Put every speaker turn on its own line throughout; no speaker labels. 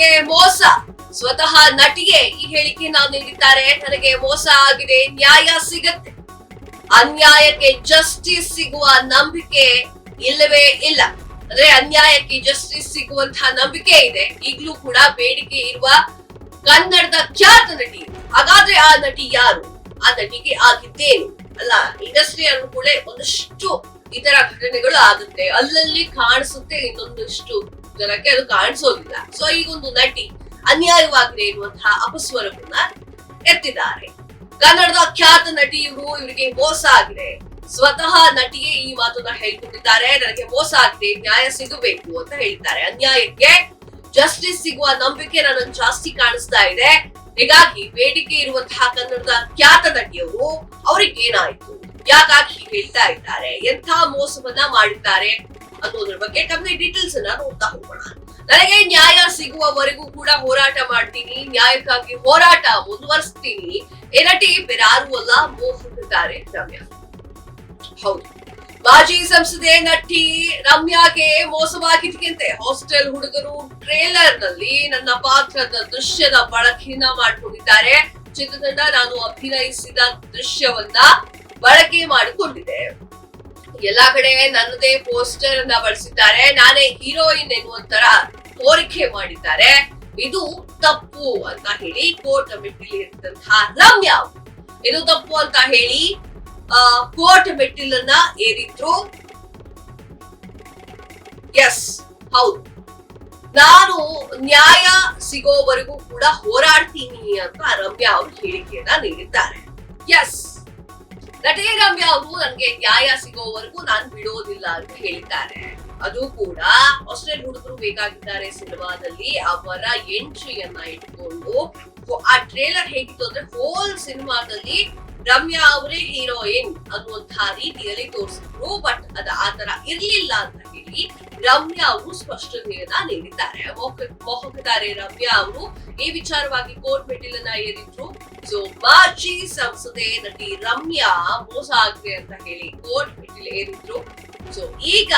ನನಗೆ ಮೋಸ. ಸ್ವತಃ ನಟಿಯೇ ಈ ಹೇಳಿಕೆಯನ್ನ ನೀಡಿದ್ದಾರೆ. ನನಗೆ ಮೋಸ ಆಗಿದೆ, ನ್ಯಾಯ ಸಿಗತ್ತೆ. ಅನ್ಯಾಯಕ್ಕೆ ಜಸ್ಟಿಸ್ ಸಿಗುವ ನಂಬಿಕೆ ಇಲ್ಲವೇ ಇಲ್ಲ. ಅಂದ್ರೆ ಅನ್ಯಾಯಕ್ಕೆ ಜಸ್ಟಿಸ್ ಸಿಗುವಂತಹ ನಂಬಿಕೆ ಇದೆ. ಈಗಲೂ ಕೂಡ ಬೇಡಿಕೆ ಇರುವ ಕನ್ನಡದ ಖ್ಯಾತ ನಟಿ. ಹಾಗಾದ್ರೆ ಆ ನಟಿ ಯಾರು? ಆ ನಟಿಗೆ ಆಗಿದ್ದೇನು? ಅಲ್ಲ, ಇಂಡಸ್ಟ್ರಿ ಅನುಕೂಲೆ ಒಂದಷ್ಟು ಈ ತರ ಘಟನೆಗಳು ಆಗುತ್ತೆ, ಅಲ್ಲಲ್ಲಿ ಕಾಣಿಸುತ್ತೆ, ಇನ್ನೊಂದಷ್ಟು ಜನಕ್ಕೆ ಅದು ಕಾಣಿಸೋದಿಲ್ಲ. ಸೊ ಈಗೊಂದು ನಟಿ ಅನ್ಯಾಯವಾಗಿದೆ ಎನ್ನುವಂತಹ ಅಪಸ್ವರವನ್ನ ಎತ್ತಿದ್ದಾರೆ. ಕನ್ನಡದ ಖ್ಯಾತ ನಟಿ ಇವರಿಗೆ ಮೋಸ ಆಗಿದೆ. ಸ್ವತಃ ನಟಿಯೇ ಈ ಮಾತನ್ನ ಹೇಳ್ಕೊಂಡಿದ್ದಾರೆ. ನನಗೆ ಮೋಸ ಆಗಿದೆ, ನ್ಯಾಯ ಸಿಗಬೇಕು ಅಂತ ಹೇಳಿದ್ದಾರೆ. ಅನ್ಯಾಯಕ್ಕೆ ಜಸ್ಟಿಸ್ ಸಿಗುವ ನಂಬಿಕೆ ನನಗೆ ಜಾಸ್ತಿ ಕಾಣಿಸ್ತಾ ಇದೆ. ಹೀಗಾಗಿ ಬೇಡಿಕೆ ಇರುವಂತಹ ಕನ್ನಡದ ಖ್ಯಾತ ನಟಿಯವರು ಅವ್ರಿಗೆ ಏನಾಯ್ತು, ಯಾಕಾಗಿ ಹೇಳ್ತಾ ಇದ್ದಾರೆ, ಎಂಥ ಮೋಸವನ್ನ ಮಾಡಿದ್ದಾರೆ ಅನ್ನೋದ್ರ ಬಗ್ಗೆ ಕಂಪ್ಲೀಟ್ ಡೀಟೇಲ್ಸ್ ಅನ್ನ ನೋಡ್ತಾ ಹೋಗೋಣ. ನನಗೆ ನ್ಯಾಯ ಸಿಗುವವರೆಗೂ ಕೂಡ ಹೋರಾಟ ಮಾಡ್ತೀನಿ, ನ್ಯಾಯಕ್ಕಾಗಿ ಹೋರಾಟ ಮುಂದುವರಿಸ್ತೀನಿ. ಈ ನಟಿ ಬೇರಾರು ಅಲ್ಲ, ಮೋಹಿಸಿದ್ದಾರೆ ರಮ್ಯಾ. ಹೌದು, ಮಾಜಿ ಸಂಸದೆ ನಟಿ ರಮ್ಯಾಗೆ ಮೋಸವಾಗಿದೆಯಂತೆ. ಹಾಸ್ಟೆಲ್ ಹುಡುಗರು ಟ್ರೇಲರ್ ನಲ್ಲಿ ನನ್ನ ಪಾತ್ರದ ದೃಶ್ಯದ ಬಳಕೆಯನ್ನ ಮಾಡಿಕೊಂಡಿದ್ದಾರೆ. ಚಿತ್ರತಂಡ ನಾನು ಅಭಿನಯಿಸಿದ ದೃಶ್ಯವನ್ನ ಬಳಕೆ ಮಾಡಿಕೊಂಡಿದೆ. ಎಲ್ಲಾ ಕಡೆ ನನ್ನದೇ ಪೋಸ್ಟರ್ ಅನ್ನ ಬಳಸಿದ್ದಾರೆ. ನಾನೇ ಹೀರೋಯಿನ್ ಎನ್ನುವಂತರ ತೋರಿಕೆ ಮಾಡಿದ್ದಾರೆ. ಇದು ತಪ್ಪು ಅಂತ ಹೇಳಿ ಕೋರ್ಟ್ ಮೆಟ್ಟಿಲಿರುವಂತಹ ರಮ್ಯಾ ಇದು ತಪ್ಪು ಅಂತ ಹೇಳಿ ಕೋರ್ಟ್ ಮೆಟ್ಟಿಲನ್ನ ಏರಿದ್ರು. ಎಸ್, ಹೌದು, ನಾನು ನ್ಯಾಯ ಸಿಗೋವರೆಗೂ ಕೂಡ ಹೋರಾಡ್ತೀನಿ ಅಂತ ರಮ್ಯಾ ಅವರು ಹೇಳಿಕೆಯನ್ನ ನೀಡಿದ್ದಾರೆ. ಎಸ್, ನಟಿ ರಮ್ಯಾ ಅವರು ನನಗೆ ನ್ಯಾಯ ಸಿಗೋವರೆಗೂ ನಾನು ಬಿಡೋದಿಲ್ಲ ಅಂತ ಹೇಳಿದ್ದಾರೆ. ಅದು ಕೂಡ ಹಾಸ್ಟೆಲ್ ಹುಡುಗರು ಬೇಕಾಗಿದ್ದಾರೆ ಸಿನಿಮಾದಲ್ಲಿ ಅವರ ಎಂಟ್ರಿಯನ್ನ ಇಟ್ಕೊಂಡು ಆ ಟ್ರೇಲರ್ ಹೇಗಿತ್ತು ಅಂದ್ರೆ ಹೋಲ್ ಸಿನಿಮಾದಲ್ಲಿ ರಮ್ಯಾ ಅವರೇ ಹೀರೋಯಿನ್ ಅನ್ನುವಂತಹ ರೀತಿಯಲ್ಲಿ ತೋರಿಸಿದ್ರು. ಬಟ್ ಅದ ಆತರ ಇರ್ಲಿಲ್ಲ ಅಂತ ಹೇಳಿ ರಮ್ಯಾ ಅವರು ಸ್ಪಷ್ಟನೆಯನ್ನ ನೀಡಿದ್ದಾರೆ. ಮೋಹಕತಾರೆ ರಮ್ಯಾ ಅವರು ಈ ವಿಚಾರವಾಗಿ ಕೋರ್ಟ್ ಮೆಟ್ಟಿಲನ್ನ ಏರಿದ್ರು. ಸೊ ಮಾಜಿ ಸಂಸದೆ ನಟಿ ರಮ್ಯಾ ಮೋಸ ಆಗಿದೆ ಅಂತ ಹೇಳಿ ಕೋರ್ಟ್ ಮೆಟ್ಟಿಲು ಏರಿದ್ರು. ಸೊ ಈಗ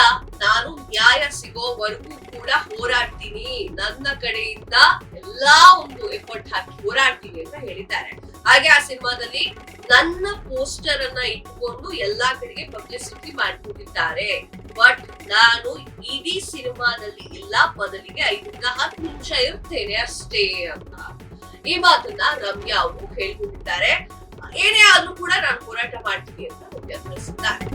ನಾನು ನ್ಯಾಯ ಸಿಗೋವರೆಗೂ ಕೂಡ ಹೋರಾಡ್ತೀನಿ, ನನ್ನ ಕಡೆಯಿಂದ ಎಲ್ಲಾ ಒಂದು ಎಫರ್ಟ್ ಹಾಕಿ ಹೋರಾಡ್ತೀನಿ ಅಂತ ಹೇಳಿದ್ದಾರೆ. ಹಾಗೆ ಆ ಸಿನಿಮಾದಲ್ಲಿ ನನ್ನ ಪೋಸ್ಟರ್ ಅನ್ನ ಇಟ್ಕೊಂಡು ಎಲ್ಲಾ ಕಡೆಗೆ ಪಬ್ಲಿಸಿಟಿ ಮಾಡ್ಕೊಂಡಿದ್ದಾರೆ. ಬಟ್ ನಾನು ಇಡೀ ಸಿನಿಮಾದಲ್ಲಿ ಇಲ್ಲ, ಬದಲಿಗೆ 5-10 ನಿಮಿಷ ಇರ್ತೇನೆ ಅಷ್ಟೇ ಅಂತ ಈ ಮಾತನ್ನ ರಮ್ಯಾ ಅವರು ಹೇಳ್ಕೊಂಡಿದ್ದಾರೆ. ಏನೇ ಆದ್ರೂ ಕೂಡ ನಾನು ಹೋರಾಟ ಮಾಡ್ತೀನಿ ಅಂತ ರಮ್ಯಾ ತಿಳಿಸಿದ್ದಾರೆ.